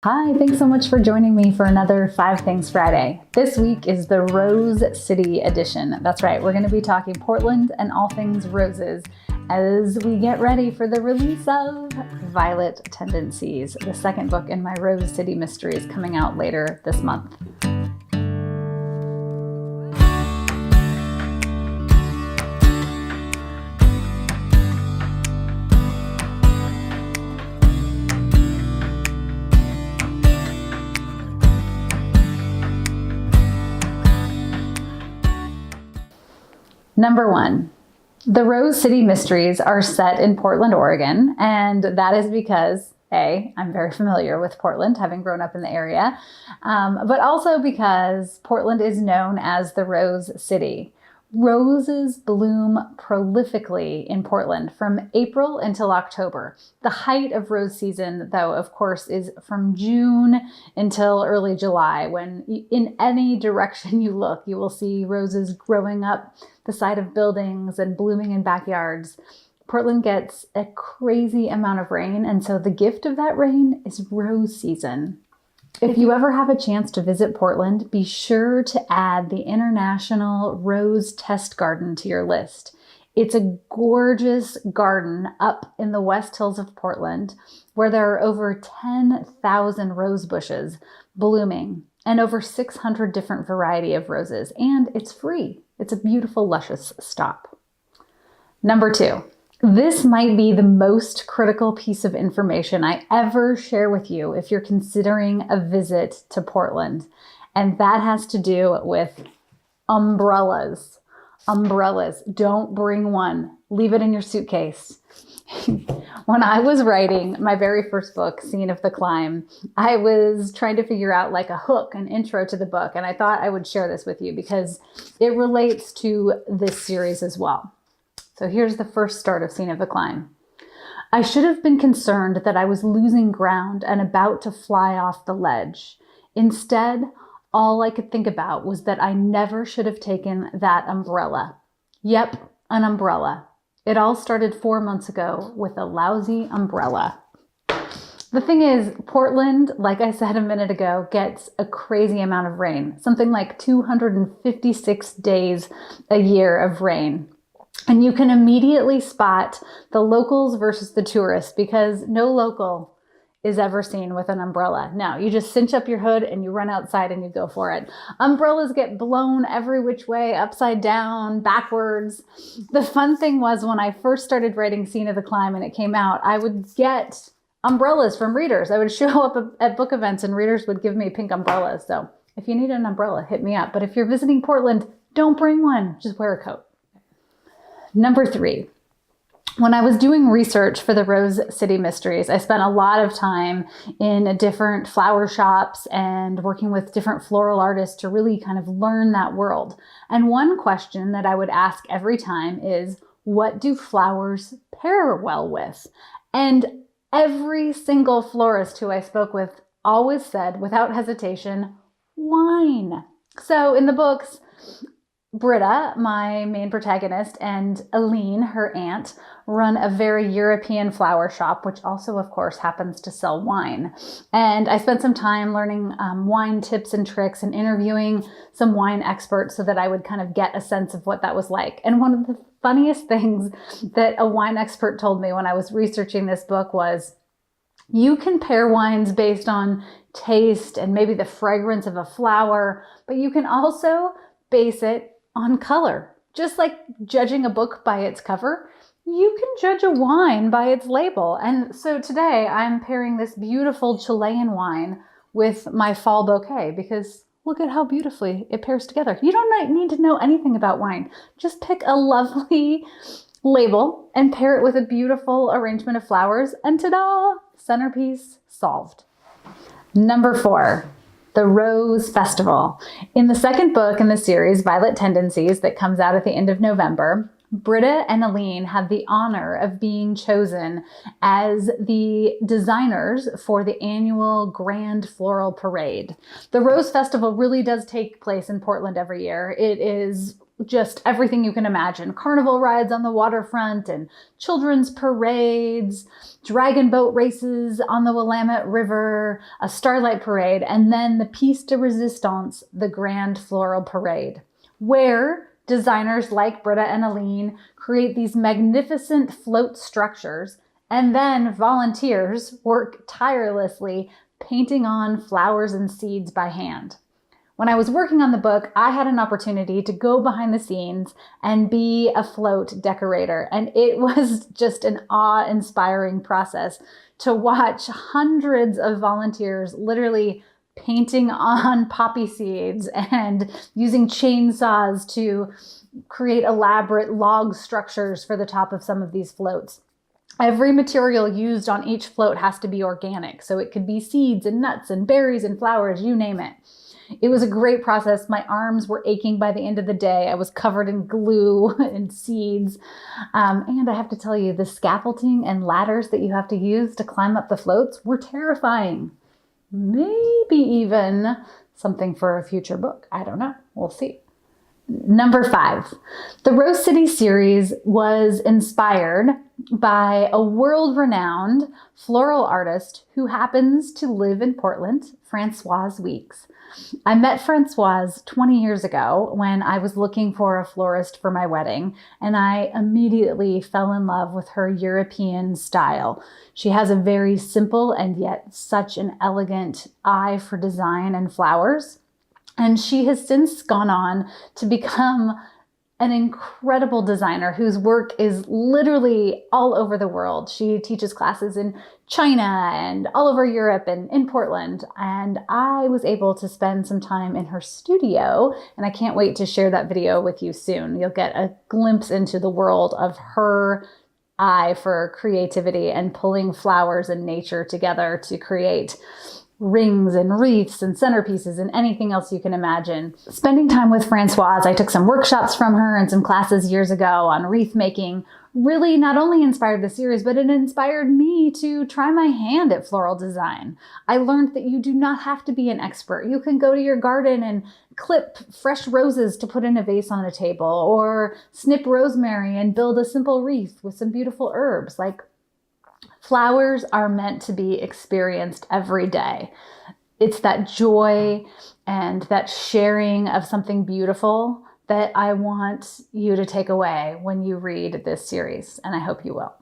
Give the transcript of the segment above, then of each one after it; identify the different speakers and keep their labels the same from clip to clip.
Speaker 1: Hi, thanks so much for joining me for another 5 Things Friday. This week is the Rose City edition. That's right, we're going to be talking Portland and all things roses as we get ready for the release of Violet Tendencies, the second book in my Rose City Mysteries coming out later this month. Number 1. The Rose City Mysteries are set in Portland, Oregon, and that is because A, I'm very familiar with Portland, having grown up in the area, but also because Portland is known as the Rose City. Roses bloom prolifically in Portland from April until October. The height of rose season, though, of course, is from June until early July, when in any direction you look, you will see roses growing up the side of buildings and blooming in backyards. Portland gets a crazy amount of rain, and so the gift of that rain is rose season. If you ever have a chance to visit Portland, be sure to add the International Rose Test Garden to your list. It's a gorgeous garden up in the West Hills of Portland where there are over 10,000 rose bushes blooming and over 600 different variety of roses, and it's free. It's a beautiful, luscious stop. Number 2. This might be the most critical piece of information I ever share with you if you're considering a visit to Portland, and that has to do with umbrellas. Umbrellas. Don't bring one. Leave it in your suitcase. When I was writing my very first book, Scene of the Climb, I was trying to figure out like a hook, an intro to the book, and I thought I would share this with you because it relates to this series as well. So here's the first start of Scene of the Climb. I should have been concerned that I was losing ground and about to fly off the ledge. Instead, all I could think about was that I never should have taken that umbrella. Yep, an umbrella. It all started 4 months ago with a lousy umbrella. The thing is, Portland, like I said a minute ago, gets a crazy amount of rain, something like 256 days a year of rain. And you can immediately spot the locals versus the tourists because no local is ever seen with an umbrella. No, you just cinch up your hood and you run outside and you go for it. Umbrellas get blown every which way, upside down, backwards. The fun thing was when I first started writing Scene of the Climb and it came out, I would get umbrellas from readers. I would show up at book events and readers would give me pink umbrellas. So if you need an umbrella, hit me up. But if you're visiting Portland, don't bring one. Just wear a coat. Number 3, when I was doing research for the Rose City Mysteries, I spent a lot of time in different flower shops and working with different floral artists to really kind of learn that world. And one question that I would ask every time is, what do flowers pair well with? And every single florist who I spoke with always said, without hesitation, wine. So in the books, Britta, my main protagonist, and Aline, her aunt, run a very European flower shop, which also, of course, happens to sell wine. And I spent some time learning wine tips and tricks and interviewing some wine experts so that I would kind of get a sense of what that was like. And one of the funniest things that a wine expert told me when I was researching this book was, you can pair wines based on taste and maybe the fragrance of a flower, but you can also base it on color. Just like judging a book by its cover, you can judge a wine by its label. And so today I'm pairing this beautiful Chilean wine with my fall bouquet because look at how beautifully it pairs together. You don't need to know anything about wine. Just pick a lovely label and pair it with a beautiful arrangement of flowers and ta-da! Centerpiece solved. Number 4. The Rose Festival. In the second book in the series, Violet Tendencies, that comes out at the end of November, Britta and Aline have the honor of being chosen as the designers for the annual Grand Floral Parade. The Rose Festival really does take place in Portland every year. It is just everything you can imagine. Carnival rides on the waterfront and children's parades, dragon boat races on the Willamette River, a starlight parade, and then the Piece de Resistance, the Grand Floral Parade, where designers like Britta and Aline create these magnificent float structures, and then volunteers work tirelessly painting on flowers and seeds by hand. When I was working on the book, I had an opportunity to go behind the scenes and be a float decorator. And it was just an awe-inspiring process to watch hundreds of volunteers literally painting on poppy seeds and using chainsaws to create elaborate log structures for the top of some of these floats. Every material used on each float has to be organic. So it could be seeds and nuts and berries and flowers, you name it. It was a great process. My arms were aching by the end of the day. I was covered in glue and seeds. And I have to tell you, the scaffolding and ladders that you have to use to climb up the floats were terrifying. Maybe even something for a future book. I don't know. We'll see. Number 5, the Rose City series was inspired by a world-renowned floral artist who happens to live in Portland, Françoise Weeks. I met Françoise 20 years ago when I was looking for a florist for my wedding, and I immediately fell in love with her European style. She has a very simple and yet such an elegant eye for design and flowers. And she has since gone on to become an incredible designer whose work is literally all over the world. She teaches classes in China and all over Europe and in Portland. And I was able to spend some time in her studio, and I can't wait to share that video with you soon. You'll get a glimpse into the world of her eye for creativity and pulling flowers and nature together to create rings and wreaths and centerpieces and anything else you can imagine. Spending time with Françoise, I took some workshops from her and some classes years ago on wreath making, really not only inspired the series, but it inspired me to try my hand at floral design. I learned that you do not have to be an expert. You can go to your garden and clip fresh roses to put in a vase on a table, or snip rosemary and build a simple wreath with some beautiful herbs. Flowers are meant to be experienced every day. It's that joy and that sharing of something beautiful that I want you to take away when you read this series, and I hope you will.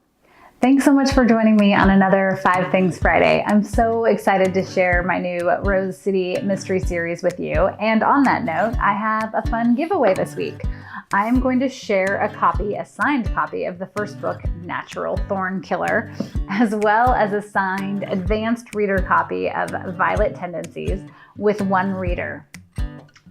Speaker 1: Thanks so much for joining me on another 5 Things Friday. I'm so excited to share my new Rose City Mystery Series with you. And on that note, I have a fun giveaway this week. I'm going to share a signed copy of the first book, Natural Thorn Killer, as well as a signed advanced reader copy of Violet Tendencies with one reader.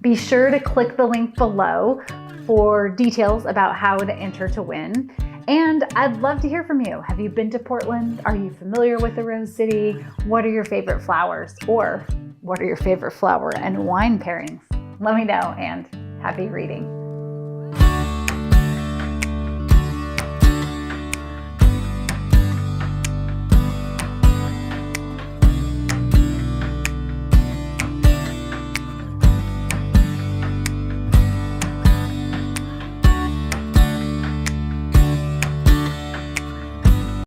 Speaker 1: Be sure to click the link below for details about how to enter to win. And I'd love to hear from you. Have you been to Portland? Are you familiar with the Rose City? What are your favorite flowers? Or what are your favorite flower and wine pairings? Let me know, and happy reading.